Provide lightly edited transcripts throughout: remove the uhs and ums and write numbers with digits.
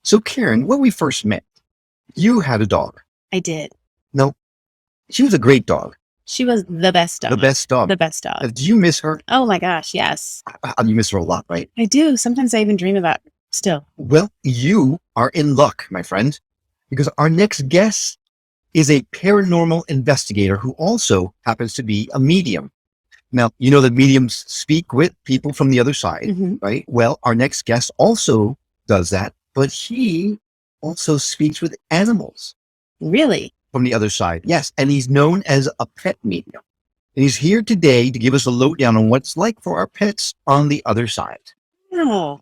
So, Karen, when we first met, you had a dog. I did. No, she was a great dog. She was the best The dog. best dog. The best dog. Do you miss her? Oh my gosh, yes. You miss her a lot, right? I do. Sometimes I even dream about her still. Well, you are in luck, my friend, because our next guest is a paranormal investigator who also happens to be a medium. Now, you know that mediums speak with people from the other side, Mhm. right? Well, our next guest also does that, but he also speaks with animals Really? from the other side. Yes, and he's known as a pet medium. And he's here today to give us a lowdown on what it's like for our pets on the other side. Oh.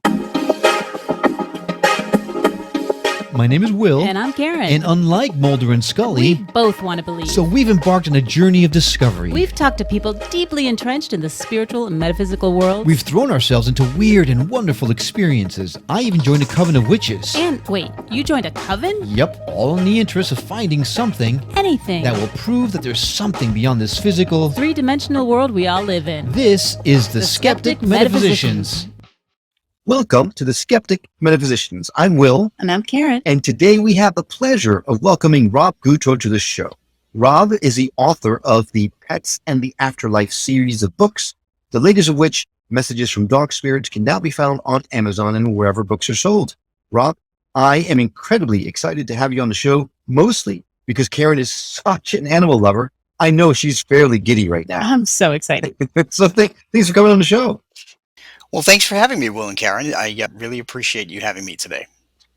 My name is Will, And I'm Karen. and unlike Mulder and Scully, we both want to believe. so we've embarked on a journey of discovery. We've talked to people deeply entrenched in the spiritual and metaphysical world. We've thrown ourselves into weird and wonderful experiences. I even joined a coven of witches. And wait, you joined a coven? Yep, all in the interest of finding something Anything. that will prove that there's something beyond this physical, three-dimensional world we all live in. This is the The Skeptic Skeptic Metaphysicians. Welcome to the Skeptic Metaphysicians. I'm Will, And I'm Karen. and today we have the pleasure of welcoming Rob Gutro to the show. Rob is the author of the Pets and the Afterlife series of books, the latest of which, Messages from Dog Spirits, can now be found on Amazon and wherever books are sold. Rob, I am incredibly excited to have you on the show, mostly because Karen is such an animal lover. I know she's fairly giddy right now. I'm so excited. So thanks for coming on the show. Well, thanks for having me, Will and Karen. I really appreciate you having me today.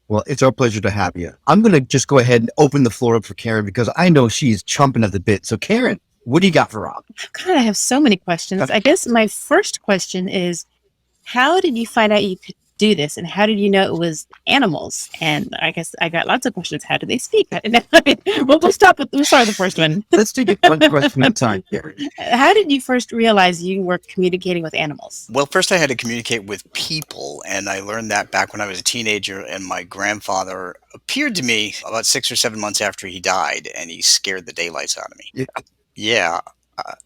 Well, it's our pleasure to have you. I'm going to just go ahead and open the floor up for Karen because I know she's chomping at the bit. So, Karen, what do you got for Rob? God, I have so many questions. I guess my first question is, how did you find out you could do this? And how did you know it was animals? And I guess I got lots of questions. How do they speak? We'll start with the first one. Let's take it one question at a time, Karen. How did you first realize you were communicating with animals? Well, first I had to communicate with people, and I learned that back when I was a teenager, and my grandfather appeared to me about 6 or 7 months after he died, and he scared the daylights out of me. Yeah. Yeah.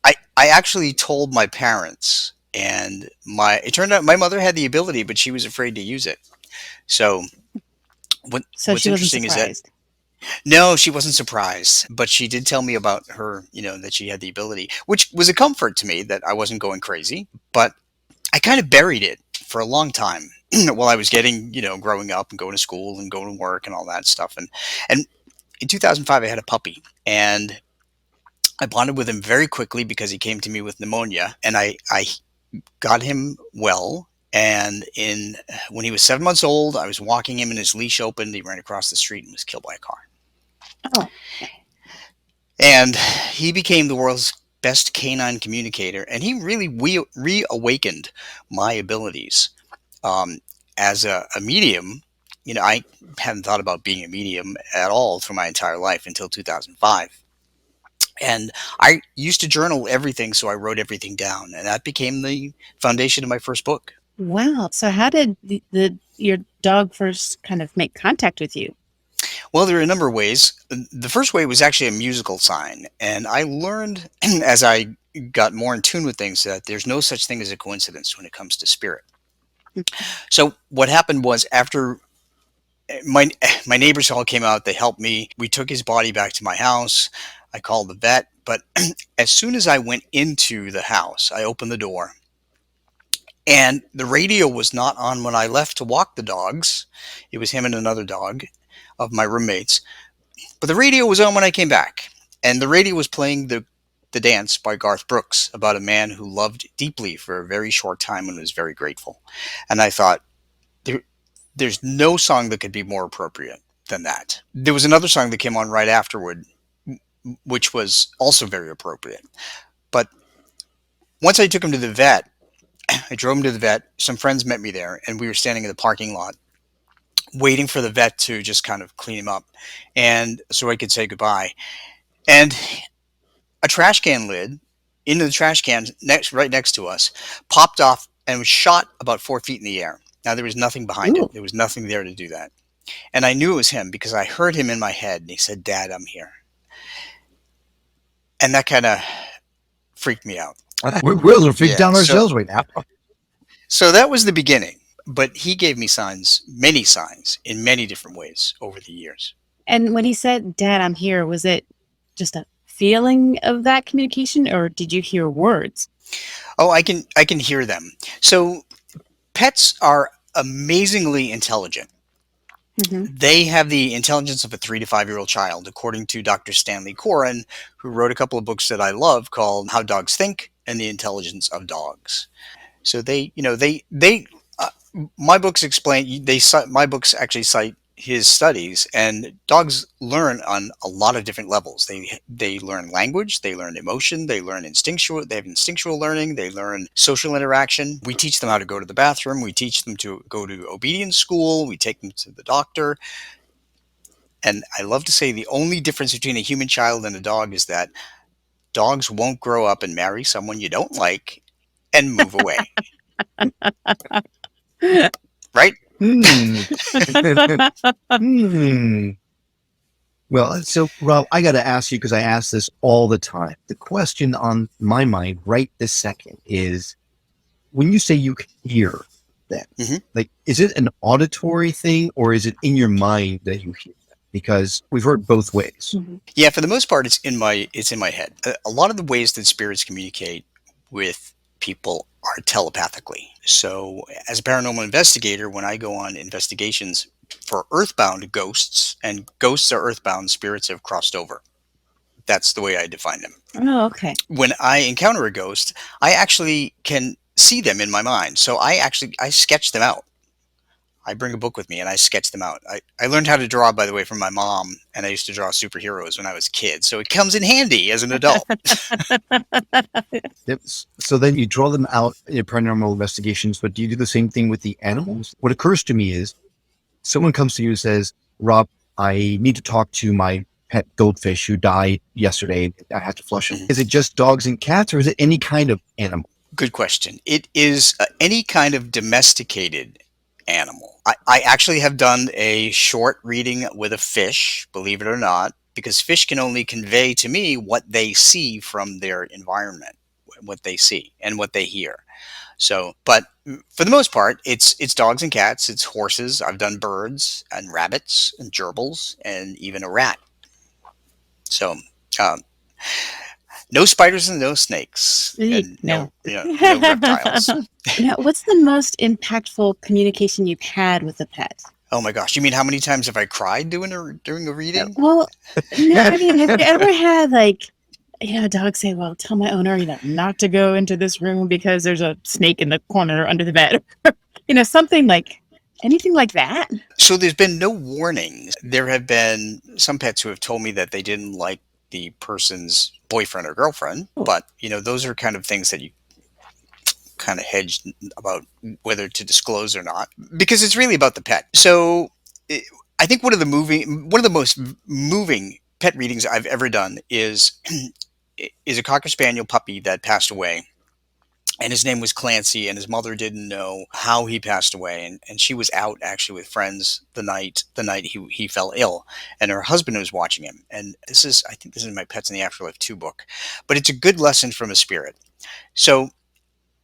I actually told my parents, and it turned out my mother had the ability, but she was afraid to use it. So So what's she wasn't interesting is that surprised. no, she wasn't surprised, but she did tell me about her, that she had the ability, which was a comfort to me that I wasn't going crazy, but I kind of buried it for a long time while I was growing up and going to school and going to work and all that stuff. And in 2005, I had a puppy, and I bonded with him very quickly because he came to me with pneumonia, and I got him well. And when he was 7 months old, I was walking him and his leash opened. He ran across the street and was killed by a car. Oh, And he became the world's best canine communicator, and he really reawakened my abilities as a medium. I hadn't thought about being a medium at all through my entire life until 2005. And I used to journal everything, so I wrote everything down, and that became the foundation of my first book. wow. So how did your dog first kind of make contact with you? Well, there are a number of ways. The first way was actually a musical sign, and I learned as I got more in tune with things that there's no such thing as a coincidence when it comes to spirit. So what happened was after my neighbors all came out, they helped me. We took his body back to my house. I called the vet, but as soon as I went into the house, I opened the door, and the radio was not on when I left to walk the dogs. It was him and another dog of my roommates. But the radio was on when I came back, and the radio was playing the Dance by Garth Brooks about a man who loved deeply for a very short time and was very grateful. And I thought, there's no song that could be more appropriate than that. There was another song that came on right afterward, which was also very appropriate. But once I took him to the vet, I drove him to the vet. Some friends met me there, and we were standing in the parking lot waiting for the vet to just kind of clean him up, and so I could say goodbye. And a trash can lid into the trash can right next to us popped off and was shot about 4 feet in the air. Now, there was nothing behind Ooh. it. There was nothing there to do that. And I knew it was him because I heard him in my head, and he said, "Dad, I'm here." And that kind of freaked me out. We're a little freaked Yeah, down ourselves right now. So that was the beginning. but he gave me signs, many signs, in many different ways over the years. And when he said, "Dad, I'm here," was it just a feeling of that communication, or did you hear words? Oh, I can hear them. So pets are amazingly intelligent. Hmm. They have the intelligence of a 3 to 5 year old child, according to Dr. Stanley Coren, who wrote a couple of books that I love called How Dogs Think and the Intelligence of Dogs. So uh, my books explain, my books actually cite his studies, and dogs learn on a lot of different levels. They learn language, they learn emotion, they have instinctual learning, they learn social interaction. We teach them how to go to the bathroom, we teach them to go to obedience school, we take them to the doctor. And I love to say the only difference between a human child and a dog is that dogs won't grow up and marry someone you don't like and move away. Right? Hmm. Hmm. Well, so Rob, I got to ask you because I ask this all the time. The question on my mind right this second is when you say you can hear that, Mhm. like, is it an auditory thing or is it in your mind that you hear that? Because we've heard both ways. Yeah, for the most part, it's in my head. A lot of the ways that spirits communicate with people are telepathically. So, as a paranormal investigator, when I go on investigations for earthbound ghosts, and ghosts are earthbound, spirits have crossed over. That's the way I define them. Oh, okay. When I encounter a ghost, I actually can see them in my mind. So I sketch them out. I bring a book with me and I sketch them out. I learned how to draw, by the way, from my mom, and I used to draw superheroes when I was a kid. So it comes in handy as an adult. Yep. So then you draw them out in your paranormal investigations, but do you do the same thing with the animals? What occurs to me is someone comes to you and says, Rob, I need to talk to my pet goldfish who died yesterday. I had to flush him. Mhm. Is it just dogs and cats or is it any kind of animal? Good question. It is any kind of domesticated animal. I actually have done a short reading with a fish, believe it or not, because fish can only convey to me what they see from their environment, what they see and what they hear. So, but for the most part, it's dogs and cats, it's horses. I've done birds and rabbits and gerbils and even a rat. So, um, no spiders and no snakes Eek, and no. no reptiles. Now, what's the most impactful communication you've had with a pet? Oh my gosh! You mean how many times have I cried during a reading? Well, no, I mean, have you ever had a dog say, "Well, tell my owner, not to go into this room because there's a snake in the corner under the bed," something like anything like that? So there's been no warnings. There have been some pets who have told me that they didn't like the person's boyfriend or girlfriend, Oh. but those are kind of things that you kind of hedged about whether to disclose or not, because it's really about the pet. So i I think one of the most moving pet readings I've ever done is a cocker spaniel puppy that passed away, and his name was Clancy, and his mother didn't know how he passed away, and she was out actually with friends the night he fell ill, and her husband was watching him. And I think this is my Pets in the Afterlife 2 book, but it's a good lesson from a spirit. So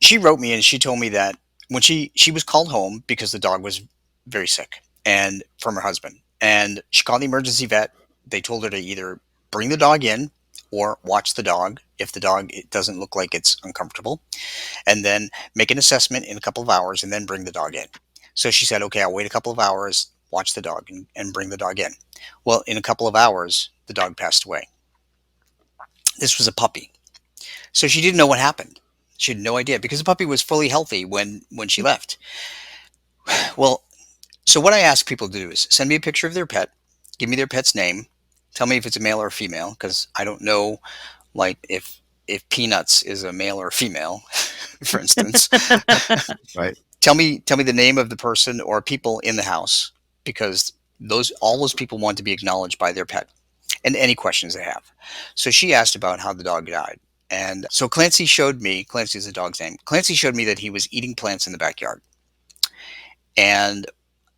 she wrote me and she told me that when she was called home because the dog was very sick, and from her husband, and she called the emergency vet. They told her to either bring the dog in or watch the dog if the dog it doesn't look like it's uncomfortable, and then make an assessment in a couple of hours and then bring the dog in. So she said, okay, I'll wait a couple of hours, watch the dog, and bring the dog in. Well, in a couple of hours the dog passed away. This was a puppy. So she didn't know what happened. She had no idea because the puppy was fully healthy when she left. Well, so what I ask people to do is send me a picture of their pet, give me their pet's name, tell me if it's a male or a female, because I don't know, like if Peanuts is a male or a female, for instance. Right. Tell me the name of the person or people in the house, because all those people want to be acknowledged by their pet, and any questions they have. So she asked about how the dog died. And so Clancy is the dog's name. Clancy showed me that he was eating plants in the backyard. And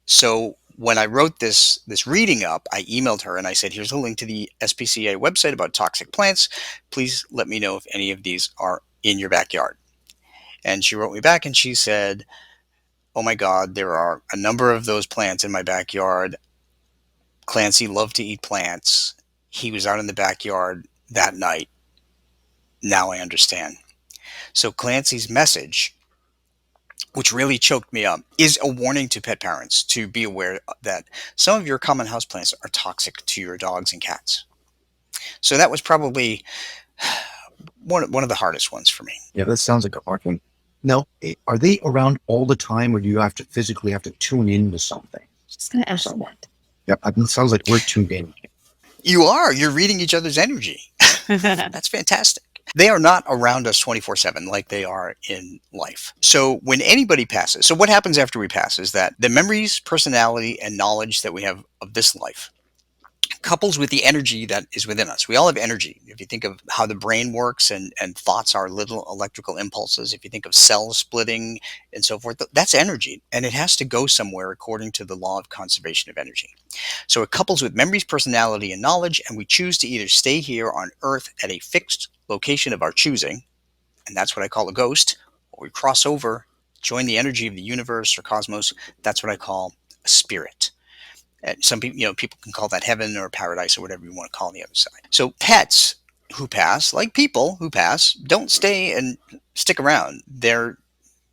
so when I wrote this reading up, I emailed her and I said, here's a link to the SPCA website about toxic plants. Please let me know if any of these are in your backyard. And she wrote me back and she said, oh my God, there are a number of those plants in my backyard. Clancy loved to eat plants. He was out in the backyard that night. Now I understand. So Clancy's message, which really choked me up, is a warning to pet parents to be aware that some of your common houseplants are toxic to your dogs and cats. So that was probably one of the hardest ones for me. Yeah, that sounds like a hard one. Now, are they around all the time, or do you have to physically have to tune in to something? Just gonna ask that. Yep, it sounds like we're tuned in. You are. You're reading each other's energy. That's fantastic. They are not around us 24/7 like they are in life. So when anybody passes, so what happens after we pass is that the memories, personality, and knowledge that we have of this life couples with the energy that is within us. We all have energy. If you think of how the brain works and thoughts are little electrical impulses, if you think of cells splitting and so forth, that's energy. And it has to go somewhere according to the law of conservation of energy. So it couples with memories, personality, and knowledge, and we choose to either stay here on Earth at a fixed location of our choosing, and that's what I call a ghost, or we cross over, join the energy of the universe or cosmos, that's what I call a spirit. And some people, people can call that heaven or paradise or whatever you want to call on the other side. So pets who pass, like people who pass, don't stay and stick around. They're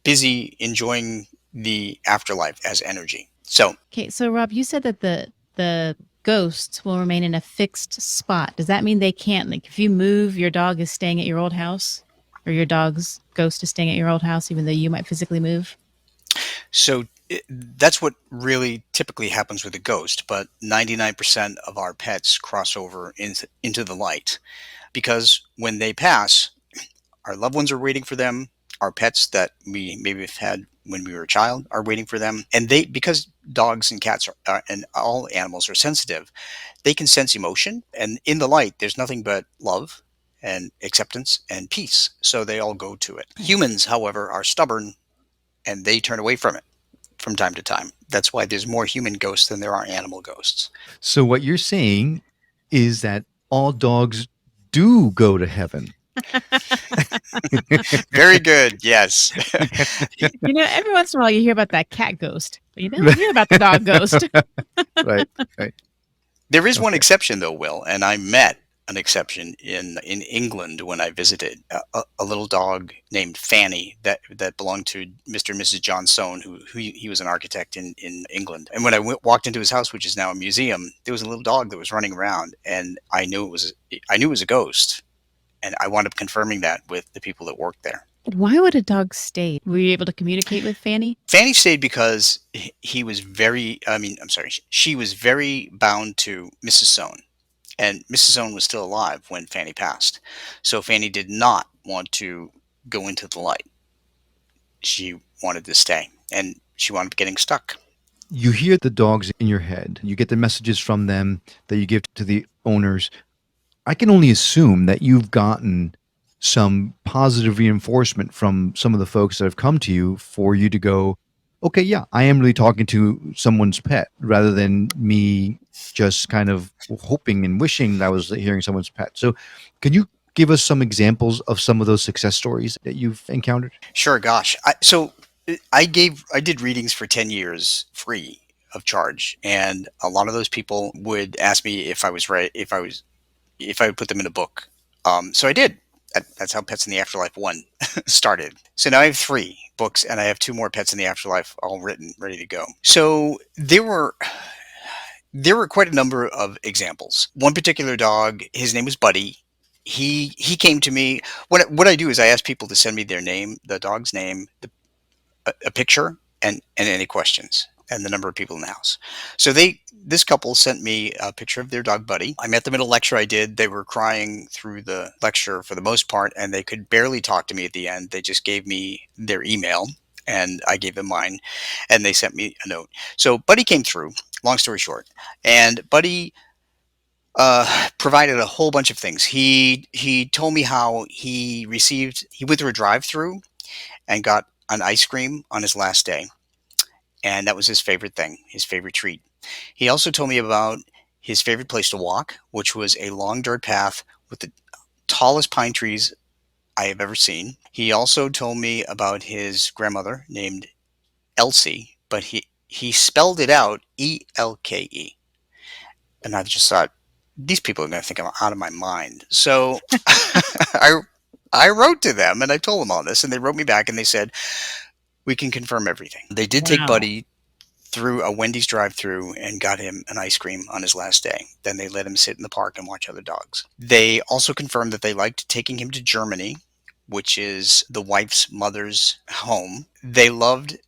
busy enjoying the afterlife as energy. So Okay, so Rob, you said that the ghosts will remain in a fixed spot. Does that mean they can't, like, if you move, your dog is staying at your old house, or your dog's ghost is staying at your old house, even though you might physically move? So that's what really typically happens with a ghost, but 99% of our pets cross over into the light, because when they pass, our loved ones are waiting for them. Our pets that we maybe have had when we were a child are waiting for them. And because dogs and cats and all animals are sensitive, they can sense emotion. And in the light, there's nothing but love and acceptance and peace. So they all go to it. Humans, however, are stubborn, and they turn away from it from time to time. That's why there's more human ghosts than there are animal ghosts. So what you're saying is that all dogs do go to heaven. Very good. Yes. Every once in a while you hear about that cat ghost, but you don't hear about the dog ghost. Right. There is one exception, though, Will, and I met an exception in England when I visited a little dog named Fanny that belonged to Mr. and Mrs. John Soane, who he was an architect in England. And when I walked into his house, which is now a museum, there was a little dog that was running around, and I knew it was a ghost, and I wound up confirming that with the people that worked there. Why would a dog stay? Were you able to communicate with Fanny? Fanny stayed because she was very bound to Mrs. Soane. And Mrs. Soane was still alive when Fanny passed. So Fanny did not want to go into the light. She wanted to stay, and she wound up getting stuck. You hear the dogs in your head. You get the messages from them that you give to the owners. I can only assume that you've gotten some positive reinforcement from some of the folks that have come to you for you to go, okay, yeah, I am really talking to someone's pet, rather than me just kind of hoping and wishing that I was hearing someone's pet. So can you give us some examples of some of those success stories that you've encountered? Sure, gosh. I did readings for 10 years free of charge, and a lot of those people would ask me if I was right, if I would put them in a book. So I did. That's how Pets in the Afterlife 1 started. So now I have 3 books, and I have 2 more Pets in the Afterlife all written, ready to go. So there were quite a number of examples. One particular dog, his name was Buddy. He came to me. What I do is I ask people to send me their name, the dog's name, a picture, and any questions, and the number of people in the house. So this couple sent me a picture of their dog Buddy. I met them at a lecture I did. They were crying through the lecture for the most part, and they could barely talk to me at the end. They just gave me their email, and I gave them mine, and they sent me a note. So Buddy came through, long story short, and Buddy provided a whole bunch of things. He told me how he went through a drive-through and got an ice cream on his last day. And that was his favorite thing, his favorite treat. He also told me about his favorite place to walk, which was a long dirt path with the tallest pine trees I have ever seen. He also told me about his grandmother named Elsie, but he spelled it out Elke. And I just thought, these people are going to think I'm out of my mind. So I I wrote to them and I told them all this, and they wrote me back and they said, we can confirm everything. They did take Wow. Buddy through a Wendy's drive-through and got him an ice cream on his last day. Then they let him sit in the park and watch other dogs. They also confirmed that they liked taking him to Germany, which is the wife's mother's home. The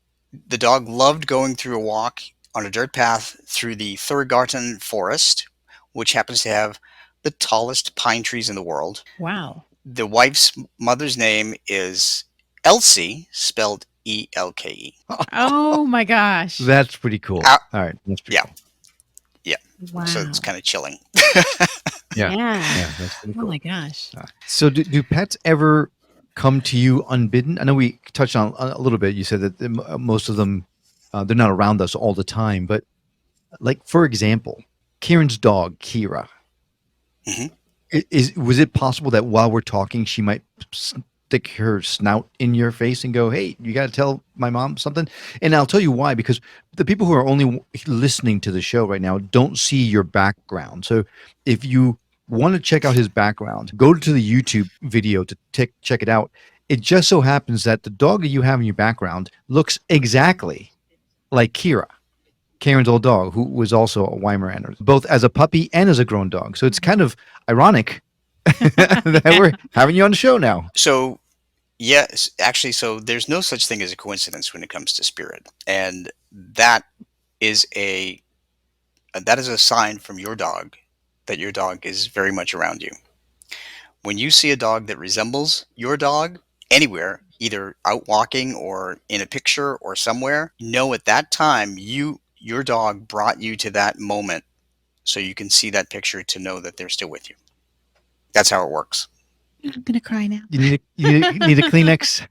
dog loved going through a walk on a dirt path through the Thurgarten forest, which happens to have the tallest pine trees in the world. Wow. The wife's mother's name is Elsie, spelled Elke. Oh my gosh. That's pretty cool. Ah, All right. That's pretty yeah. cool. Wow. So it's kind of chilling. Yeah. Yeah. Yeah, that's pretty Oh cool. my gosh. So do pets ever come to you unbidden? I know we touched on a little bit. You said that most of them, they're not around us all the time. But like, for example, Kieran's dog, Kyra, Mhm. was it possible that while we're talking, she might stick her snout in your face and go, hey, you got to tell my mom something? And I'll tell you why, because the people who are only listening to the show right now don't see your background. So if you want to check out his background, go to the YouTube video to check it out. It just so happens that the dog that you have in your background looks exactly like Kyra, Karen's old dog, who was also a Weimaraner, both as a puppy and as a grown dog. So it's kind of ironic that we're having you on the show now. So, yes, actually, so there's no such thing as a coincidence when it comes to spirit, and that is a sign from your dog that your dog is very much around you. When you see a dog that resembles your dog anywhere, either out walking or in a picture or somewhere, know at that time your dog brought you to that moment, so you can see that picture to know that they're still with you. That's how it works. I'm gonna cry now. You need a Kleenex?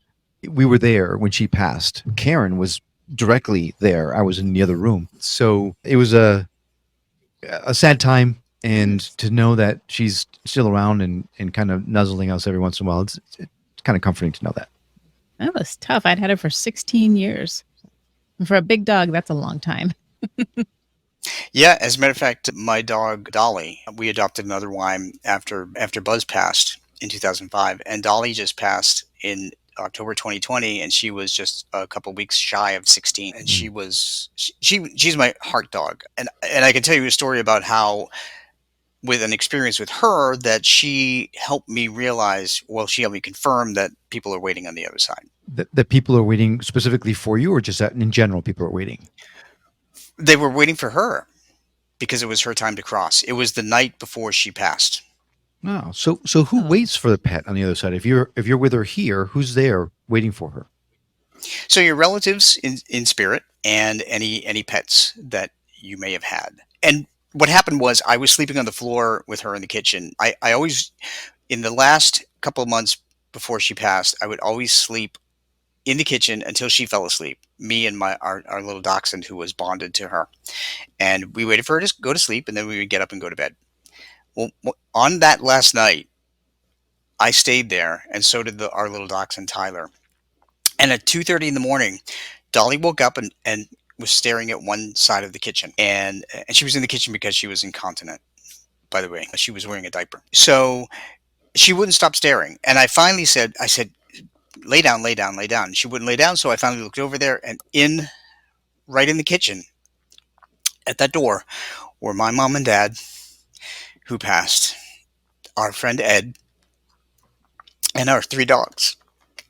We were there when she passed. Karen was directly there. I was in the other room. So it was a sad time. And to know that she's still around and kind of nuzzling us every once in a while, it's kind of comforting to know that. That was tough. I'd had her for 16 years. And for a big dog, that's a long time. Yeah, as a matter of fact, my dog Dolly, we adopted another Weim after Buzz passed in 2005, and Dolly just passed in October 2020, and she was just a couple weeks shy of 16, and she's my heart dog, and I can tell you a story about how, with an experience with her, that she helped me realize, well, she helped me confirm that people are waiting on the other side. That people are waiting specifically for you, or just that in general people are waiting? They were waiting for her because it was her time to cross. It was the night before she passed. Oh, so who waits for the pet on the other side? If you're with her here, who's there waiting for her? So your relatives in spirit and any pets that you may have had. And what happened was, I was sleeping on the floor with her in the kitchen. I always, in the last couple of months before she passed, I would always sleep in the kitchen until she fell asleep. Me and our little dachshund who was bonded to her. And we waited for her to go to sleep, and then we would get up and go to bed. Well, on that last night, I stayed there, and so did our little dachshund Tyler. And at 2:30 in the morning, Dolly woke up and was staring at one side of the kitchen. And she was in the kitchen because she was incontinent, by the way. She was wearing a diaper. So she wouldn't stop staring. And I finally said, lay down, lay down, lay down. And she wouldn't lay down, so I finally looked over there, and right in the kitchen, at that door, were my mom and dad, who passed, our friend Ed, and our 3 dogs.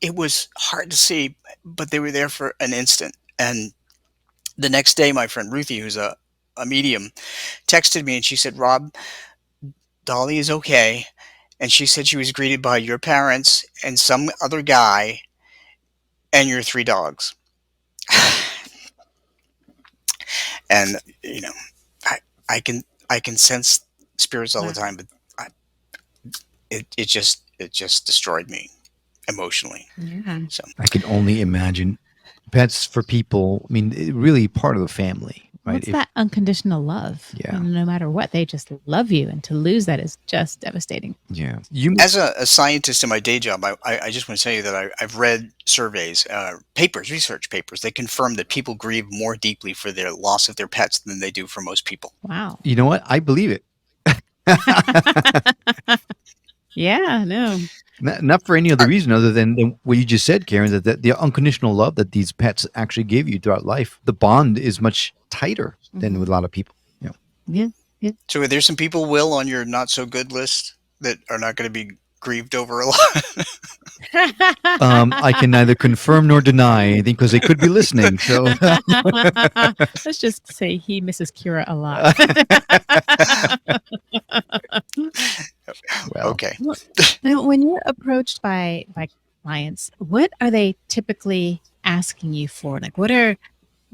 It was hard to see, but they were there for an instant. And the next day, my friend Ruthie, who's a medium, texted me, and she said, Rob, Dolly is okay. And she said she was greeted by your parents and some other guy and your 3 dogs. And, I can sense spirits all the time, but it just destroyed me emotionally. Yeah. So I can only imagine. Pets for people, I mean, really part of the family. right? What's that unconditional love? Yeah. No matter what, they just love you, and to lose that is just devastating. Yeah. As a scientist in my day job, I just want to tell you that I've read surveys, papers, research papers that confirm that people grieve more deeply for their loss of their pets than they do for most people. Wow. You know what? I believe it. Yeah, no. Not for any other reason other than what you just said, Karen, that the unconditional love that these pets actually give you throughout life, the bond is much tighter than with a lot of people. Yeah. So are there some people, Will, on your not so good list that are not going to be grieved over a lot? I can neither confirm nor deny anything because they could be listening. So Let's just say he misses Kyra a lot. well, Okay. Now, when you're approached by clients, what are they typically asking you for? Like,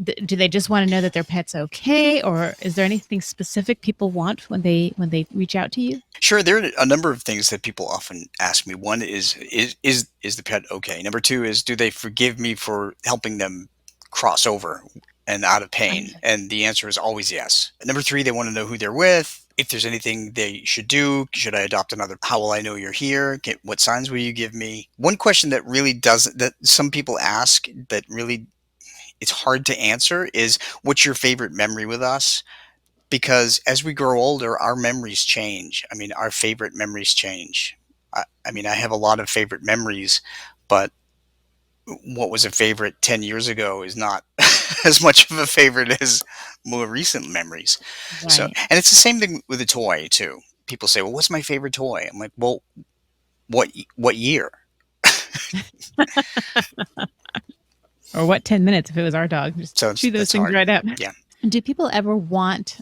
do they just want to know that their pet's okay, or is there anything specific people want when they reach out to you? Sure, there are a number of things that people often ask me. One is the pet okay? Number two is, do they forgive me for helping them cross over and out of pain? And the answer is always yes. Number three, they want to know who they're with. If there's anything they should do, should I adopt another? How will I know you're here? What signs will you give me? One question that really that some people ask that really it's hard to answer is, what's your favorite memory with us? Because as we grow older, our memories change. I mean, our favorite memories change. I mean, I have a lot of favorite memories, but what was a favorite 10 years ago is not as much of a favorite as more recent memories. Right. So, and it's the same thing with a toy too. People say, well, what's my favorite toy? I'm like, well, what year? Or what 10 minutes if it was our dog? Just So chew those that's things hard. right up. Yeah. Do people ever want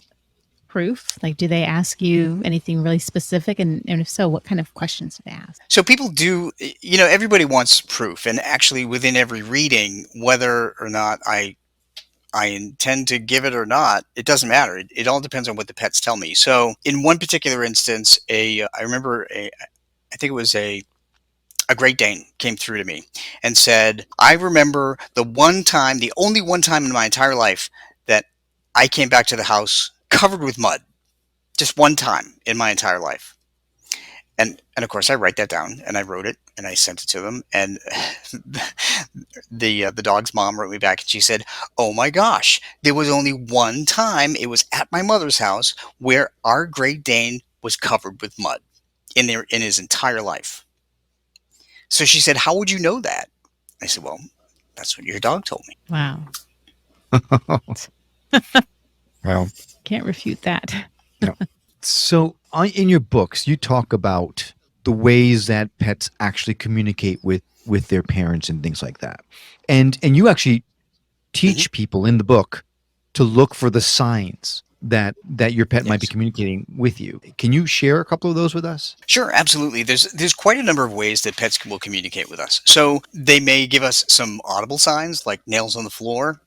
proof? Like, do they ask you anything really specific? And if so, what kind of questions do they ask? So people do, everybody wants proof. And actually within every reading, whether or not I intend to give it or not, it doesn't matter. It all depends on what the pets tell me. So in one particular instance, I remember I think it was a Great Dane came through to me and said, I remember the only one time in my entire life that I came back to the house covered with mud. Just one time in my entire life. And of course I write that down, and I wrote it and I sent it to them. And the dog's mom wrote me back and she said, oh my gosh, there was only one time, it was at my mother's house, where our Great Dane was covered with mud in his entire life. So she said, how would you know that? I said, well, that's what your dog told me. Wow. well, Can't refute that. so in your books, you talk about the ways that pets actually communicate with their parents and things like that, and you actually teach people in the book to look for the signs that your pet might be communicating with you. Can you share a couple of those with us? Sure, absolutely. There's quite a number of ways that pets will communicate with us. So they may give us some audible signs, like nails on the floor.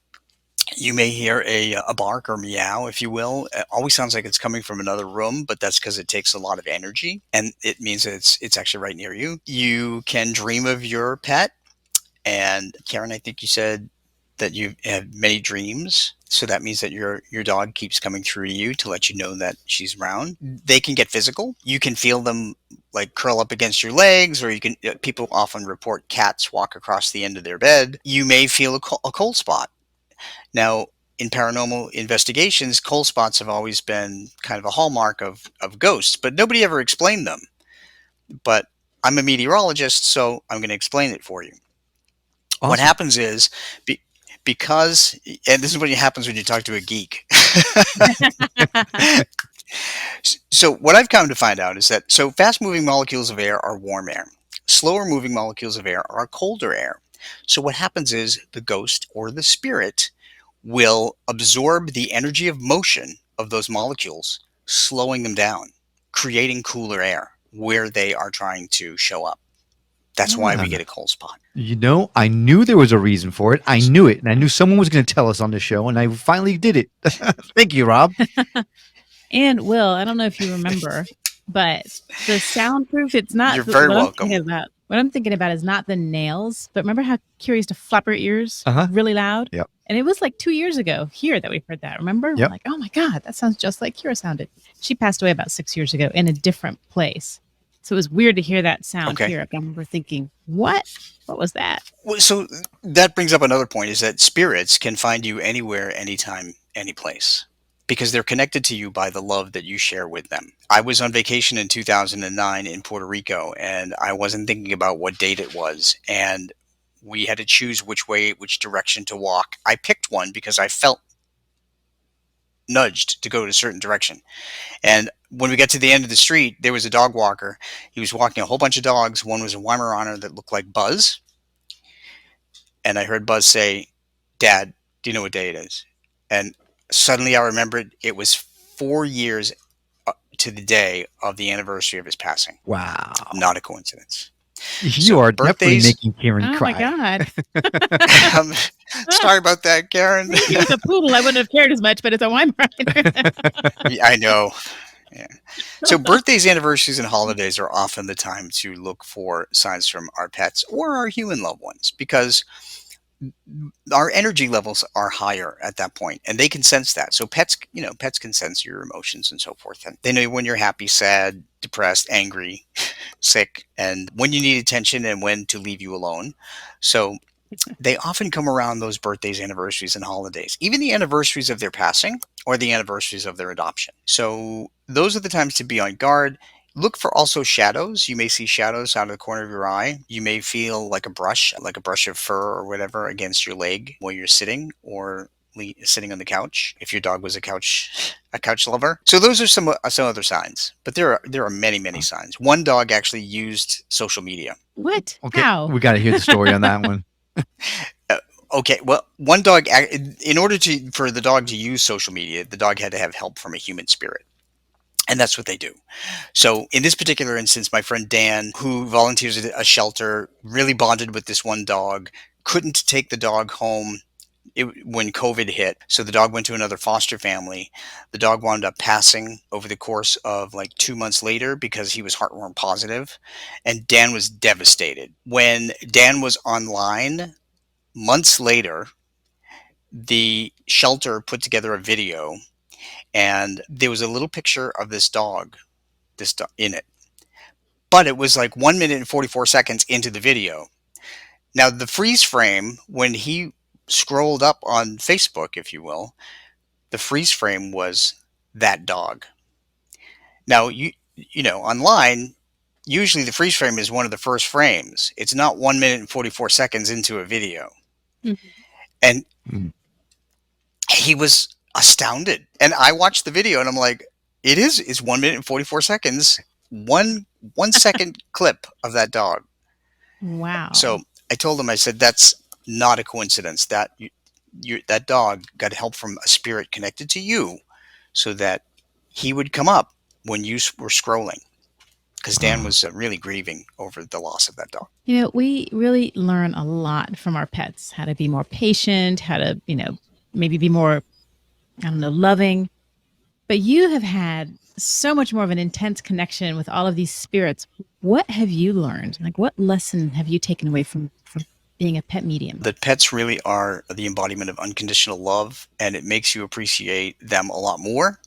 You may hear a bark or meow, if you will. It always sounds like it's coming from another room, but that's because it takes a lot of energy, and it means that it's actually right near you. You can dream of your pet, and Karen, I think you said that you have many dreams. So that means that your dog keeps coming through to you to let you know that she's around. They can get physical. You can feel them like curl up against your legs, or you can. People often report cats walk across the end of their bed. You may feel a cold spot. Now, in paranormal investigations, cold spots have always been kind of a hallmark of ghosts, but nobody ever explained them. But I'm a meteorologist, so I'm going to explain it for you. Awesome. What happens is, because, and this is what happens when you talk to a geek. So what I've come to find out is that, fast-moving molecules of air are warm air. Slower-moving molecules of air are colder air. So what happens is the ghost or the spirit will absorb the energy of motion of those molecules, slowing them down, creating cooler air where they are trying to show up. That's why we get a cold spot. I knew there was a reason for it. I knew it. And I knew someone was going to tell us on the show, and I finally did it. Thank you, Rob. And Will, I don't know if you remember, but the soundproof, it's not. You're very welcome. What I'm thinking about is not the nails, but remember how Kyra used to flap her ears really loud? Yep. And it was like 2 years ago here that we heard that. Remember? Yep. We're like, oh my God, that sounds just like Kyra sounded. She passed away about 6 years ago in a different place. So it was weird to hear that sound here. I remember thinking, what? What was that? Well, so that brings up another point, is that spirits can find you anywhere, anytime, any place, because they're connected to you by the love that you share with them. I was on vacation in 2009 in Puerto Rico, and I wasn't thinking about what date it was. And we had to choose which direction to walk. I picked one because I felt nudged to go to a certain direction. And when we got to the end of the street, there was a dog walker. He was walking a whole bunch of dogs. One was a Weimaraner that looked like Buzz. And I heard Buzz say, "Dad, do you know what day it is?" And suddenly I remembered it was 4 years to the day of the anniversary of his passing. Wow. Not a coincidence. You are definitely making Karen Oh cry. my God. Sorry about that, Karen. If it was a poodle, I wouldn't have cared as much, but it's a Weimaraner. I know. Yeah. So birthdays, anniversaries, and holidays are often the time to look for signs from our pets or our human loved ones, because our energy levels are higher at that point, and they can sense that. So pets can sense your emotions and so forth. And they know when you're happy, sad, depressed, angry, sick, and when you need attention and when to leave you alone. So they often come around those birthdays, anniversaries, and holidays, even the anniversaries of their passing or the anniversaries of their adoption. So those are the times to be on guard. Look for also shadows. You may see shadows out of the corner of your eye. You may feel like a brush of fur or whatever against your leg while you're sitting or sitting on the couch, if your dog was a couch lover. So those are some other signs, but there are many signs. One dog actually used social media. What? Okay, How? we got to hear the story on that one. Okay, well, one dog, in order for the dog to use social media, the dog had to have help from a human spirit. And that's what they do. So in this particular instance, my friend Dan, who volunteers at a shelter, really bonded with this one dog, couldn't take the dog home when COVID hit. So the dog went to another foster family. The dog wound up passing over the course of like 2 months later because he was heartworm positive. And Dan was devastated. When Dan was online, months later, the shelter put together a video, and there was a little picture of this dog in it. But it was like 1 minute and 44 seconds into the video. Now, the freeze frame, when he scrolled up on Facebook, if you will, the freeze frame was that dog. Now, you know, online, usually the freeze frame is one of the first frames. It's not 1 minute and 44 seconds into a video. Mm-hmm. And he was astounded. And I watched the video and I'm like, it's 1 minute and 44 seconds. One second clip of that dog. Wow. So I told him, I said, that's not a coincidence. That that dog got help from a spirit connected to you so that he would come up when you were scrolling. Because Dan was really grieving over the loss of that dog. You know, we really learn a lot from our pets, how to be more patient, how to, maybe be more, loving. But you have had so much more of an intense connection with all of these spirits. What have you learned? Like, what lesson have you taken away from being a pet medium? That pets really are the embodiment of unconditional love, and it makes you appreciate them a lot more,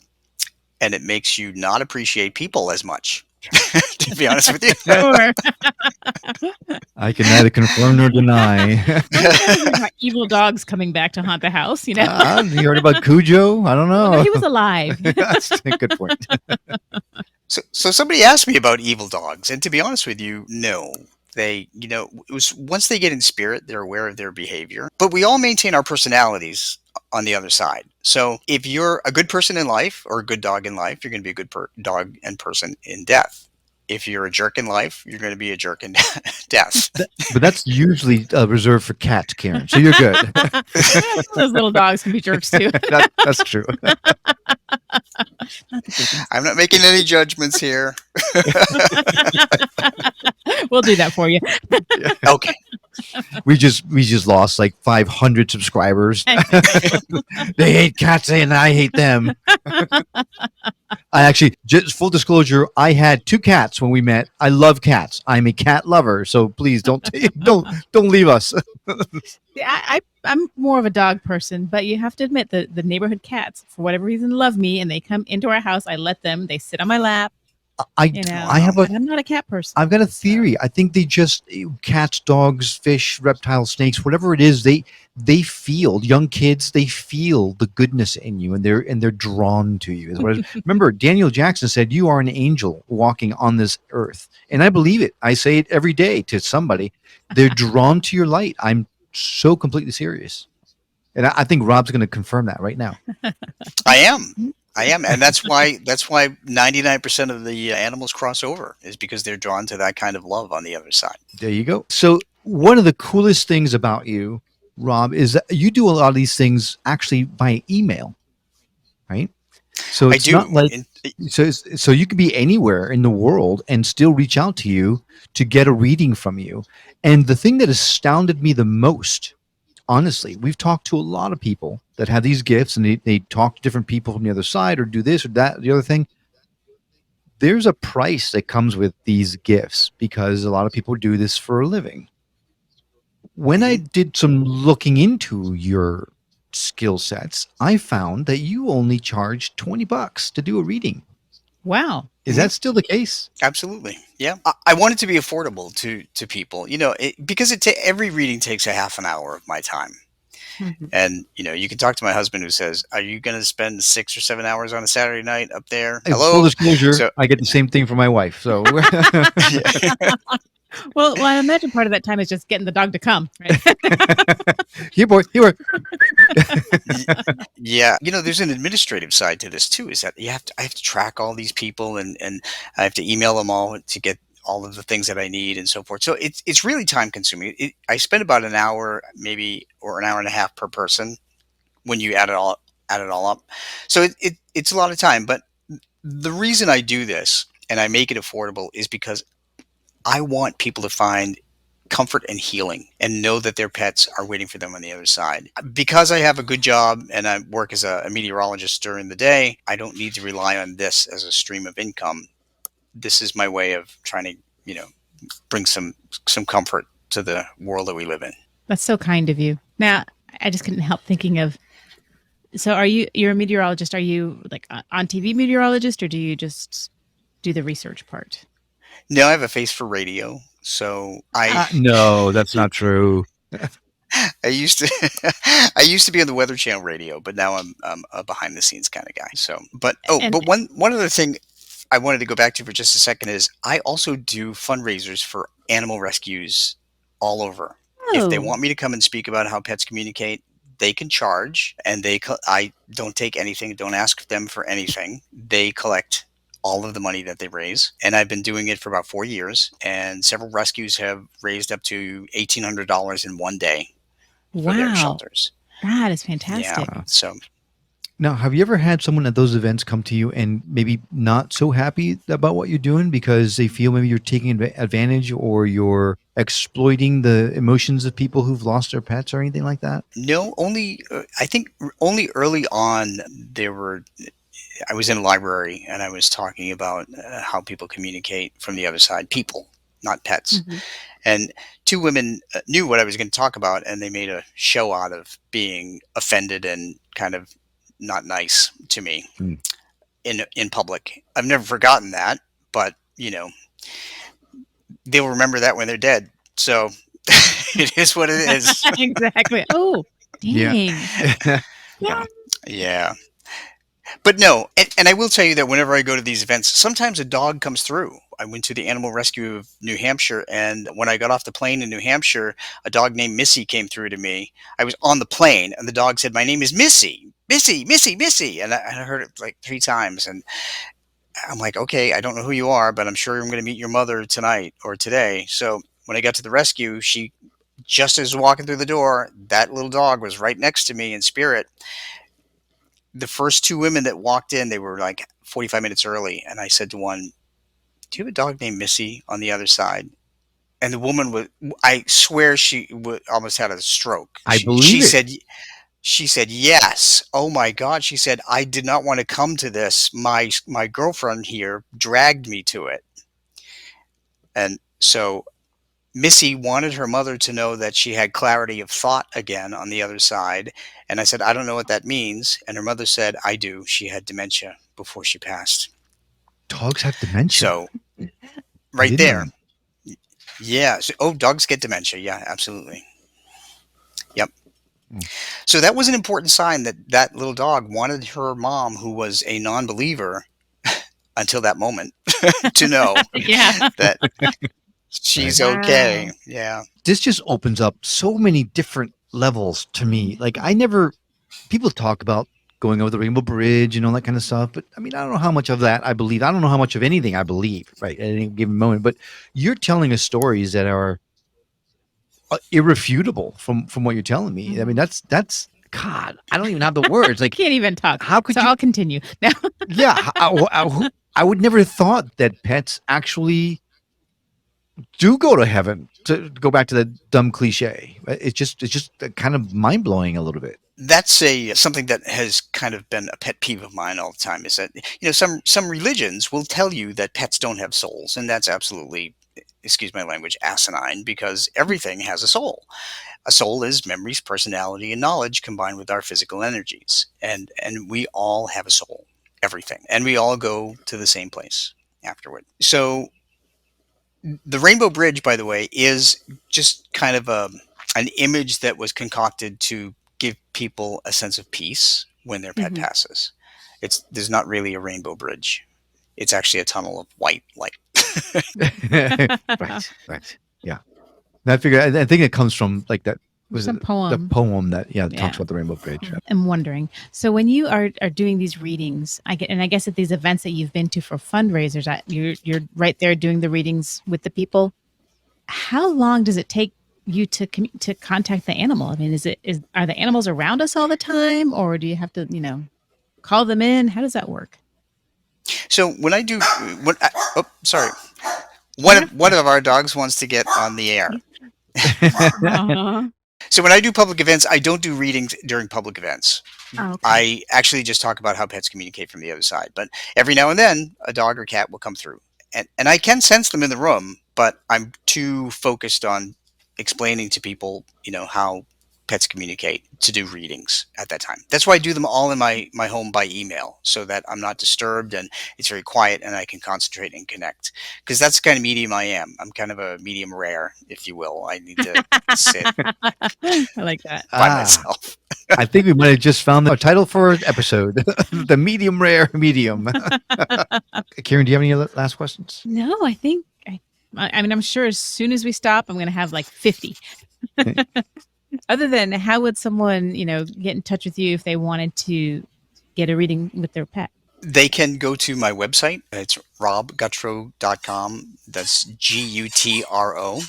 and it makes you not appreciate people as much. To be honest with you. Sure. I can neither confirm nor deny. Evil dogs coming back to haunt the house, You heard about Cujo? I don't know. No, he was alive. That's a good point. So somebody asked me about evil dogs, and to be honest with you, no. They, it was once they get in spirit, they're aware of their behavior. But we all maintain our personalities on the other side. So if you're a good person in life or a good dog in life, you're going to be a good dog and person in death. If you're a jerk in life, you're going to be a jerk in death. But that's usually reserved for cats, Karen. So you're good. Those little dogs can be jerks too. That's true. I'm not making any judgments here. We'll do that for you. Okay. We just lost like 500 subscribers. They hate cats and I hate them. I actually, just full disclosure, I had 2 cats when we met. I love cats. I'm a cat lover, so please don't don't leave us. Yeah, I'm more of a dog person, but you have to admit the neighborhood cats, for whatever reason, love me, and they come into our house. I let them. They sit on my lap. I You know, I have a and I'm not a cat person. I've got a so- theory. I think they just cats, dogs, fish, reptiles, snakes, whatever it is, they feel young kids. They feel the goodness in you, and they're drawn to you. Is what remember Daniel Jackson said, "You are an angel walking on this earth," and I believe it. I say it every day to somebody. They're drawn to your light. I'm so completely serious, and I think Rob's going to confirm that right now. I am. I am, and that's why 99% of the animals cross over is because they're drawn to that kind of love on the other side. There you go. So one of the coolest things about you, Rob, is that you do a lot of these things actually by email, right? So I it's not do. like so you could be anywhere in the world and still reach out to you to get a reading from you. And the thing that astounded me the most, honestly, we've talked to a lot of people that have these gifts and they talk to different people from the other side or do this or that, the other thing. There's a price that comes with these gifts because a lot of people do this for a living. When I Mhm. did some looking into your skill sets, I found that you only charge $20 to do a reading. Wow. Is Mhm. that still the case? Absolutely, yeah. I want it to be affordable to people, because every reading takes a half an hour of my time. Mhm. And you can talk to my husband who says, "Are you going to spend 6 or 7 hours on a Saturday night up there?" Full Hello. disclosure, So I get the same thing from my wife. So yeah, Well, I imagine part of that time is just getting the dog to come, right? here, boy, here. Y- yeah. There's an administrative side to this too. Is that I have to track all these people and I have to email them all to get all of the things that I need and so forth. So it's really time consuming. I spend about an hour, maybe, or an hour and a half per person when you add it all up. So it's a lot of time. But the reason I do this and I make it affordable is because I want people to find comfort and healing and know that their pets are waiting for them on the other side. Because I have a good job and I work as a meteorologist during the day, I don't need to rely on this as a stream of income. This is my way of trying to, bring some comfort to the world that we live in. That's so kind of you. Now, I just couldn't help thinking of. So, you're a meteorologist? Are you like on TV meteorologist, or do you just do the research part? Now I have a face for radio, so No, that's not true. I used to I used to be on the Weather Channel radio, but now I'm a behind the scenes kind of guy. So, And but one other thing I wanted to go back to for just a second is I also do fundraisers for animal rescues all over. If they oh, want me to come and speak about how pets communicate, they can charge, and I don't take anything, don't ask them for anything. They collect all of the money that they raise, and I've been doing it for about 4 years. And several rescues have raised up to $1,800 in one day for their wow, shelters. that is Yeah. fantastic. So Now, have you ever had someone at those events come to you and maybe not so happy about what you're doing because they feel maybe you're taking advantage or you're exploiting the emotions of people who've lost their pets or anything like that? no, I think only early on I was in a library and I was talking about how people communicate from the other side, people, not pets. Mhm. And two women knew what I was going to talk about, and they made a show out of being offended and kind of not nice to me Hmm. in public. I've never forgotten that, but they'll remember that when they're dead. So it is what it is. Exactly. Oh, Yeah. dang. Yeah. Yeah. But no, and I will tell you that whenever I go to these events, sometimes a dog comes through. I went to the animal rescue of New Hampshire, and when I got off the plane in New Hampshire, a dog named Missy came through to me. I was on the plane, and the dog said, "My name is Missy, Missy, Missy, Missy," and I heard it like 3 times, and I'm like, "Okay, I don't know who you are, but I'm sure I'm going to meet your mother tonight or today." So when I got to the rescue, she just as walking through the door, that little dog was right next to me in spirit. The first two women that walked in, they were like 45 minutes early. And I said to one, "Do you have a dog named Missy on the other side?" And the woman I swear she almost had a stroke. I She believe it. said, She said, yes. Oh my God. She said, I did not want to come to this. My girlfriend here dragged me to it. And so Missy wanted her mother to know that she had clarity of thought again on the other side. And I said, I don't know what that means. And her mother said, I do. She had dementia before she passed. Dogs have dementia. So I right didn't there. know. Yeah. So, oh, dogs get dementia. Yeah, absolutely. Yep. Mm. So that was an important sign that that little dog wanted her mom, who was a non-believer until that moment, to know Yeah. that she's Wow. okay. Yeah. This just opens up so many different levels to me. Like people talk about going over the Rainbow Bridge and all that kind of stuff, but I mean, I don't know how much of that I believe. I don't know how much of anything I believe, right, at any given moment. But you're telling us stories that are irrefutable from what you're telling me. I mean, that's God. I don't even have the words. I Like, can't even talk. how could So you? I'll continue. Now, Yeah, I would never have thought that pets actually do go to heaven. To go back to that dumb cliche, it's just kind of mind blowing a little bit. That's something that has kind of been a pet peeve of mine all the time, is that, some religions will tell you that pets don't have souls, and that's absolutely, excuse my language, asinine, because everything has a soul. A soul is memories, personality, and knowledge combined with our physical energies, and we all have a soul, everything, and we all go to the same place afterward. So the Rainbow Bridge, by the way, is just kind of an image that was concocted to give people a sense of peace when their pet Mhm. passes. There's not really a rainbow bridge. It's actually a tunnel of white light. Right. Yeah. And I think it comes from like that was some it the poem. poem that talks Yeah. about the Rainbow Bridge. I'm wondering. So when you are doing these readings, I guess at these events that you've been to for fundraisers, you're right there doing the readings with the people. How long does it take you to contact the animal? I mean, are the animals around us all the time, or do you have to call them in? How does that work? So when I do, oh, sorry, one of our dogs wants to get on the air. Aw. So when I do public events, I don't do readings during public events. Oh, okay. I actually just talk about how pets communicate from the other side. But every now and then, a dog or cat will come through. And I can sense them in the room, but I'm too focused on explaining to people, how pets communicate, to do readings at that time. That's why I do them all in my home by email, so that I'm not disturbed and it's very quiet and I can concentrate and connect. Because that's the kind of medium I am. I'm kind of a medium rare, if you will. I need to sit I like that. by Ah, myself. I think we might have just found the title for an episode, the medium rare medium. Karen, do you have any other last questions? No, I think I mean, I'm sure as soon as we stop, I'm going to have like 50. Other than, how would someone, get in touch with you if they wanted to get a reading with their pet? They can go to my website. It's robgutro.com. That's Gutro.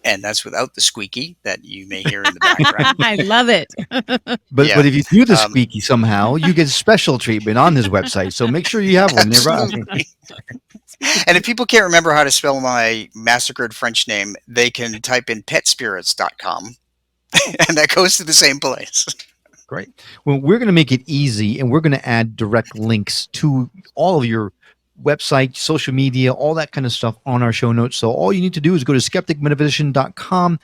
And that's without the squeaky that you may hear in the background. I love it. But Yeah. if you do the squeaky somehow, you get special treatment on this website. So make sure you have one nearby. Absolutely. And if people can't remember how to spell my massacred French name, they can type in petspirits.com, and that goes to the same place. Great. Well, we're going to make it easy, and we're going to add direct links to all of your website, social media, all that kind of stuff on our show notes. So all you need to do is go to skepticmetaphysician.com,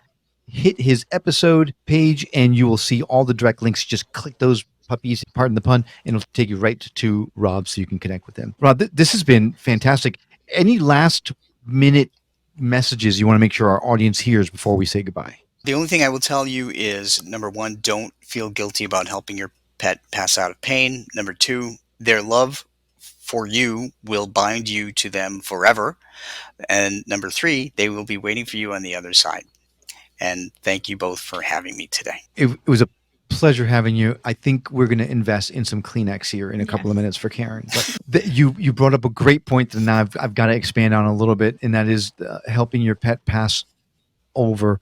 hit his episode page, and you will see all the direct links. Just click those puppies, pardon the pun, and it'll take you right to Rob so you can connect with him. Rob, this has been fantastic. Any last minute messages you want to make sure our audience hears before we say goodbye? The only thing I will tell you is, number one, don't feel guilty about helping your pet pass out of pain. Number two, their love for you will bind you to them forever. And number three, they will be waiting for you on the other side. And thank you both for having me today. It was a pleasure having you. I think we're going to invest in some Kleenex here in a couple of minutes for Karen. But you brought up a great point that now I've got to expand on a little bit, and that is helping your pet pass over.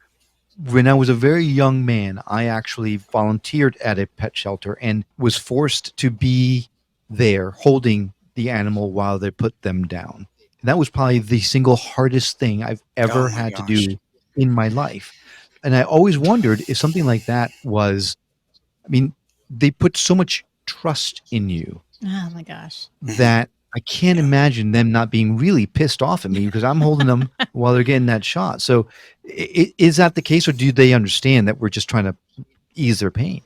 When I was a very young man, I actually volunteered at a pet shelter and was forced to be there holding the animal while they put them down. And that was probably the single hardest thing I've ever Oh my had gosh. to do in my life. And I always wondered if something like that was, I mean, they put so much trust in you Oh my gosh. that I can't Yeah. imagine them not being really pissed off at me because I'm holding them while they're getting that shot. So is that the case, or do they understand that we're just trying to ease their pain?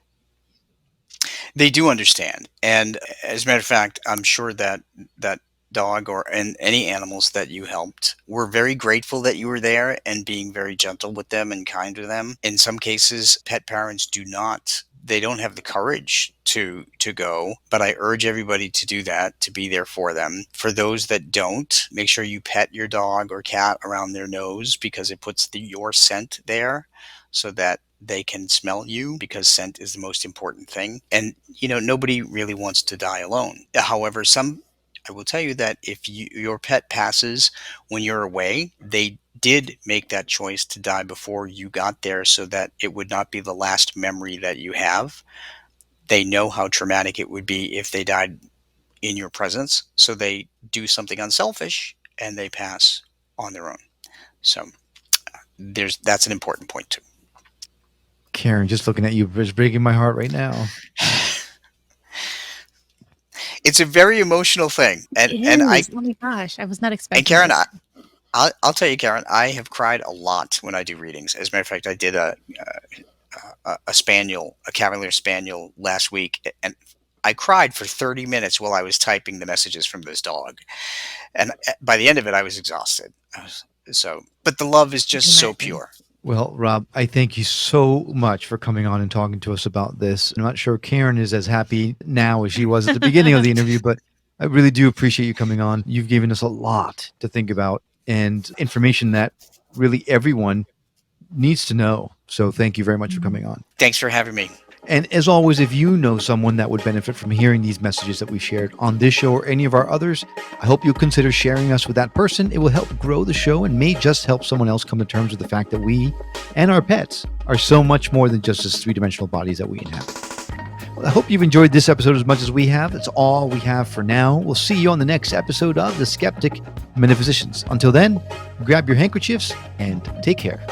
They do understand, and as a matter of fact, I'm sure that that dog and any animals that you helped were very grateful that you were there and being very gentle with them and kind to them. In some cases, pet parents do not. They don't have the courage to go, but I urge everybody to do that, to be there for them. For those that don't, make sure you pet your dog or cat around their nose because it puts your scent there so that they can smell you, because scent is the most important thing. And nobody really wants to die alone. However, I will tell you that if your pet passes when you're away, they did make that choice to die before you got there so that it would not be the last memory that you have. They know how traumatic it would be if they died in your presence, so they do something unselfish and they pass on their own. So that's an important point too. Karen, just looking at you is breaking my heart right now. It's a very emotional thing, It is. Oh my gosh. I was not expecting and Karen, this. I'll tell you, Karen, I have cried a lot when I do readings. As a matter of fact, I did a spaniel, a Cavalier Spaniel last week, and I cried for 30 minutes while I was typing the messages from this dog. And by the end of it, I was exhausted. But the love is just so pure. Well, Rob, I thank you so much for coming on and talking to us about this. I'm not sure Karen is as happy now as she was at the beginning of the interview, but I really do appreciate you coming on. You've given us a lot to think about and information that really everyone needs to know. So thank you very much for coming on. Thanks for having me. And as always, if you know someone that would benefit from hearing these messages that we shared on this show or any of our others, I hope you'll consider sharing us with that person. It will help grow the show and may just help someone else come to terms with the fact that we and our pets are so much more than just this three-dimensional bodies that we inhabit. Well, I hope you've enjoyed this episode as much as we have. That's all we have for now. We'll see you on the next episode of The Skeptic Metaphysicians. Until then, grab your handkerchiefs and take care.